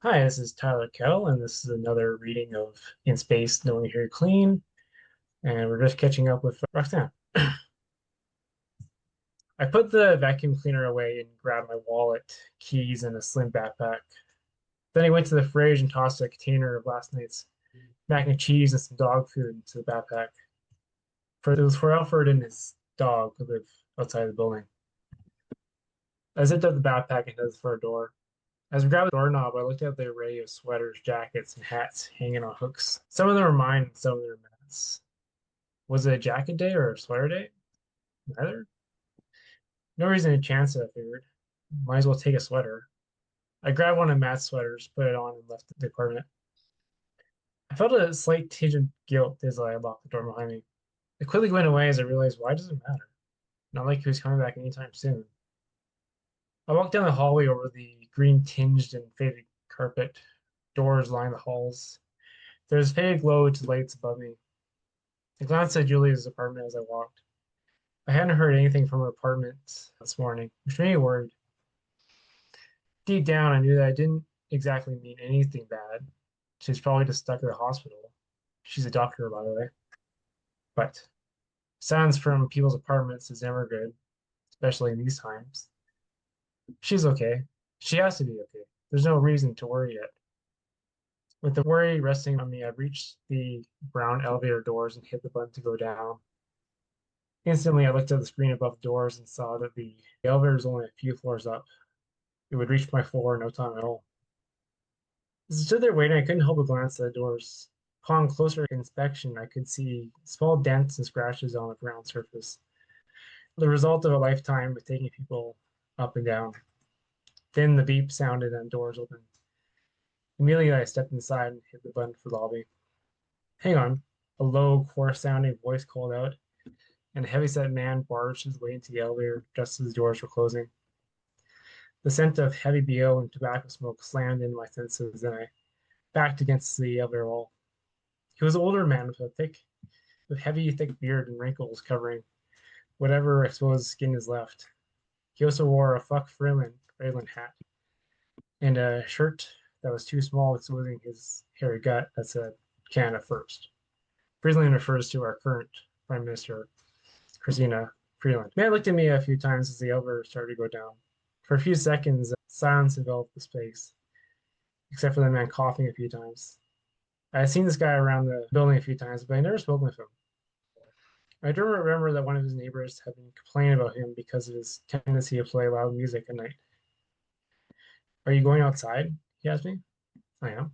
Hi, this is Tyler Kettle, and this is another reading of In Space, Knowing You're Clean, and we're just catching up with Roxanne. I put the vacuum cleaner away and grabbed my wallet, keys, and a slim backpack. Then I went to the fridge and tossed a container of last night's mac and cheese and some dog food into the backpack. It was for Alfred and his dog who live outside the building. I zipped up the backpack and headed for a door. As I grabbed the doorknob, I looked at the array of sweaters, jackets, and hats hanging on hooks. Some of them were mine, and some of them were Matt's. Was it a jacket day or a sweater day? Neither. No reason to chance it, I figured. Might as well take a sweater. I grabbed one of Matt's sweaters, put it on, and left the apartment. I felt a slight tinge of guilt as I locked the door behind me. It quickly went away as I realized why does it matter? Not like he was coming back anytime soon. I walked down the hallway over the green tinged and faded carpet. Doors lined the halls. There was a faded glow to lights above me. I glanced at Julia's apartment as I walked. I hadn't heard anything from her apartment this morning, which made me worried. Deep down, I knew that I didn't exactly mean anything bad. She's probably just stuck at the hospital. She's a doctor, by the way. But silence from people's apartments is never good, especially in these times. She's okay. She has to be okay. There's no reason to worry yet. With the worry resting on me, I reached the brown elevator doors and hit the button to go down. Instantly, I looked at the screen above the doors and saw that the elevator was only a few floors up. It would reach my floor in no time at all. As I stood there waiting, I couldn't help but glance at the doors. Upon closer inspection, I could see small dents and scratches on the brown surface, the result of a lifetime of taking people up and down. Then the beep sounded and doors opened. Immediately, I stepped inside and hit the button for the lobby. Hang on, a low, coarse sounding voice called out, and a heavy-set man barged his way into the elevator just as the doors were closing. The scent of heavy BO and tobacco smoke slammed into my senses, and I backed against the elevator wall. He was an older man with heavy, thick beard and wrinkles covering whatever exposed skin is left. He also wore a Fuck Fralin hat and a shirt that was too small, exposing his hairy gut that said Canada First. Freeland refers to our current Prime Minister, Christina Freeland. The man looked at me a few times as the elevator started to go down. For a few seconds, silence enveloped the space, except for the man coughing a few times. I had seen this guy around the building a few times, but I never spoken with him. I do remember that one of his neighbors had been complaining about him because of his tendency to play loud music at night. Are you going outside? He asked me. I am.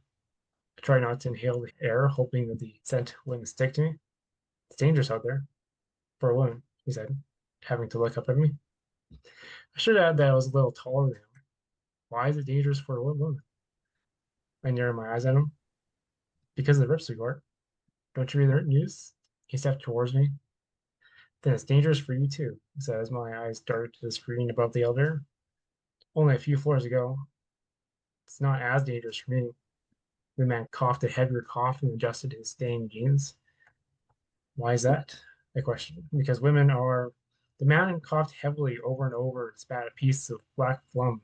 I tried not to inhale the air, hoping that the scent wouldn't stick to me. It's dangerous out there for a woman, he said, having to look up at me. I should add that I was a little taller than him. Why is it dangerous for a woman? I narrowed my eyes at him. Because of the Ripster Court. Don't you read the news? He stepped towards me. Then it's dangerous for you too, he said as my eyes darted to the screen above the elevator. Only a few floors ago. It's not as dangerous for me. The man coughed a heavier cough and adjusted his stained jeans. Why is that? I questioned. Because women are. The man coughed heavily over and over and spat a piece of black phlegm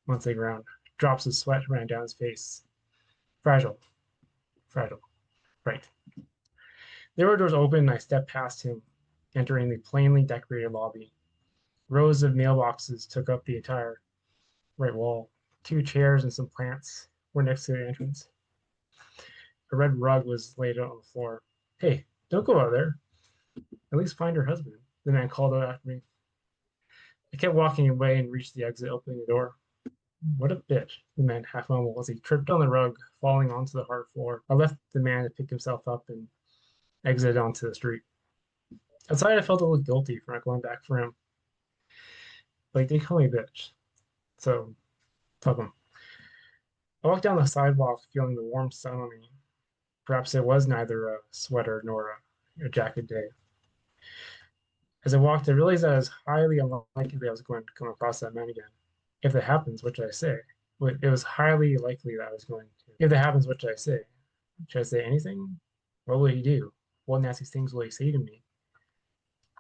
onto the ground. Drops of sweat ran down his face. Fragile. Fragile. Right. The door doors opened and I stepped past him, entering the plainly decorated lobby. Rows of mailboxes took up the entire right wall. Two chairs and some plants were next to the entrance. A red rug was laid out on the floor. Hey, don't go out there. At least find her husband, the man called out after me. I kept walking away and reached the exit, opening the door. What a bitch, the man half mumbled as he tripped on the rug, falling onto the hard floor. I left the man to pick himself up and exited onto the street. Outside, I felt a little guilty for not going back for him. Like, they call me bitch. So, fuck them. I walked down the sidewalk feeling the warm sun on me. Perhaps it was neither a sweater nor a jacket day. As I walked, I realized that it was highly unlikely that I was going to come across that man again. If that happens, what should I say? It was highly likely that I was going to. If that happens, what should I say? Should I say anything? What will he do? What nasty things will he say to me?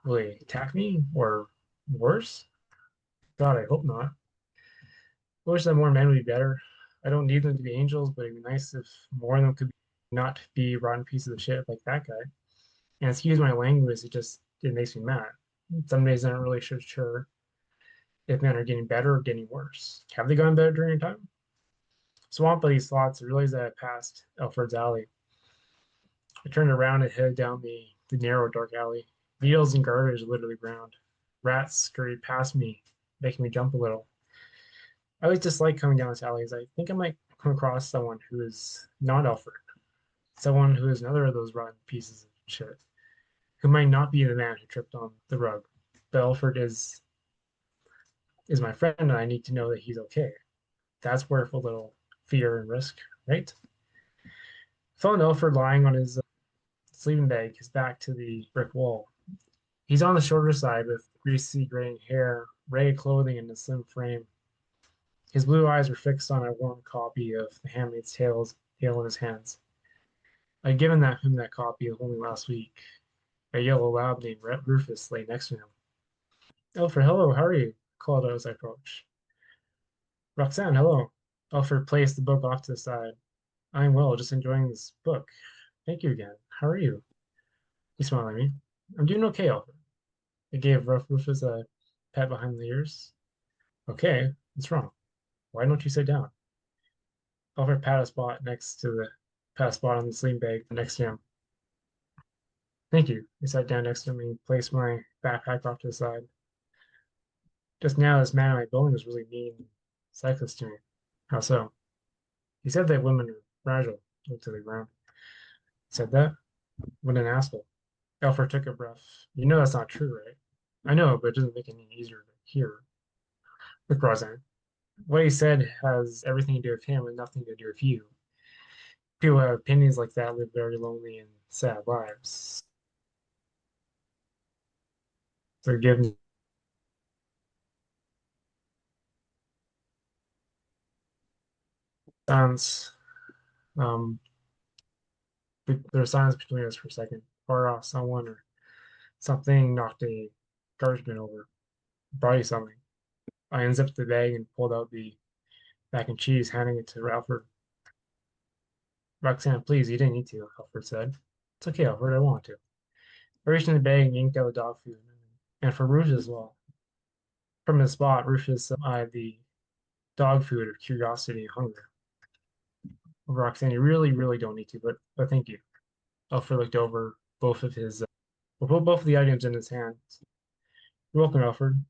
Will he attack me? Or worse? God, I hope not. I wish that more men would be better. I don't need them to be angels, but it'd be nice if more of them could not be rotten pieces of shit like that guy. And excuse my language, it makes me mad. Some days I'm not really sure if men are getting better or getting worse. Have they gotten better during time? Swamped by these thoughts, I realized that I passed Alfred's alley. I turned around and headed down the narrow, dark alley. Needles and garbage littered the ground. Rats scurried past me, making me jump a little. I always dislike coming down this alley as I think I might come across someone who is not Alfred, someone who is another of those rotten pieces of shit, who might not be the man who tripped on the rug. But Alfred is my friend, and I need to know that he's okay. That's worth a little fear and risk, right? I found Alfred lying on his sleeping bag, his back to the brick wall. He's on the shorter side with greasy graying hair, ragged clothing, and a slim frame. His blue eyes were fixed on a worn copy of The Handmaid's Tale in his hands. I'd given him that copy only last week. A yellow lab named Rufus lay next to him. Alfred, hello, how are you? Called out as I approached. Roxanne, hello. Alfred placed the book off to the side. I'm well, just enjoying this book. Thank you again. How are you? He smiled at me. I'm doing okay, Alfred. I gave Rufus a pat behind the ears. Okay, what's wrong? Why don't you sit down? Alfred pat a spot on the sleeping bag next to him. Thank you. He sat down next to me and placed my backpack off to the side. Just now, this man in my building was really mean and sexist to me. How so? He said that women are fragile. Looked to the ground. Said that? What an asshole. Alfred took a breath. You know that's not true, right? I know, but it doesn't make it any easier to hear. Look, Roxanne, what he said has everything to do with him and nothing to do with you. People who have opinions like that live very lonely and sad lives. Forgive me. Silence. Um, there's silence between us for a second. Far off, someone or something knocked a garbage bin over. Brought you something. I unzipped the bag and pulled out the mac and cheese, handing it to Alfred. Roxanne, please, you didn't need to, Alfred said. It's okay, Alfred, I want to. I reached in the bag and yanked out the dog food, and for Rufus as well. From his spot, Rufus eyed the dog food of curiosity and hunger. Roxanne, you really don't need to, but thank you. Alfred looked over both of the items in his hands. You're welcome, Alfred.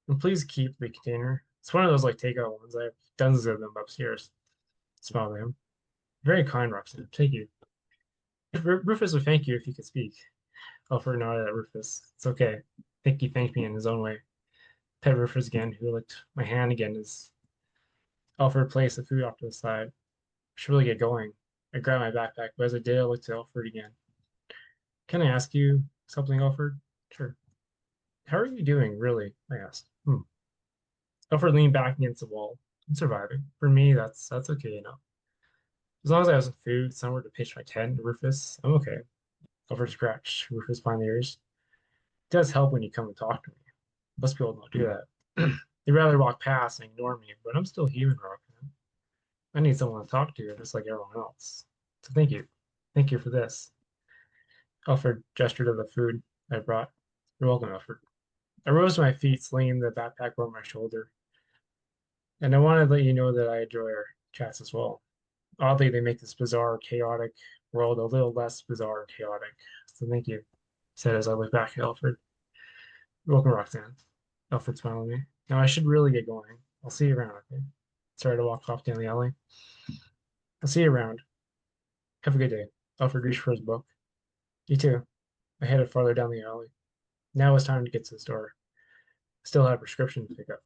And please keep the container. It's one of those like takeout ones. I have dozens of them upstairs. Smiled at him. Very kind, Roxanne. Thank you. Rufus would thank you if he could speak. Alfred nodded at Rufus. It's okay. I think he thanked me in his own way. Pet Rufus again, who licked my hand again as Alfred placed the food off to the side. I should really get going. I grabbed my backpack, but as I did, I looked at Alfred again. Can I ask you something, Alfred? Sure. How are you doing, really? I asked. Alfred leaned back against the wall. I'm surviving. For me, that's okay, you know. As long as I have some food, somewhere to pitch my tent, Rufus, I'm okay. Alfred scratched Rufus behind the ears. It does help when you come and talk to me. Most people don't do that. They'd rather walk past and ignore me, but I'm still human, Roxanne. I need someone to talk to, just like everyone else. So thank you. Thank you for this. Alfred gestured to the food I brought. You're welcome, Alfred. I rose to my feet, slinging the backpack over my shoulder. And I wanted to let you know that I enjoy our chats as well. Oddly, they make this bizarre, chaotic world a little less bizarre and chaotic. So thank you, said as I looked back at Alfred. You're welcome, Roxanne. Alfred smiled at me. Now I should really get going. I'll see you around, okay? Started to walk off down the alley. I'll see you around. Have a good day. Alfred reached for his book. You too. I headed farther down the alley. Now it's time to get to the store. I still had a prescription to pick up.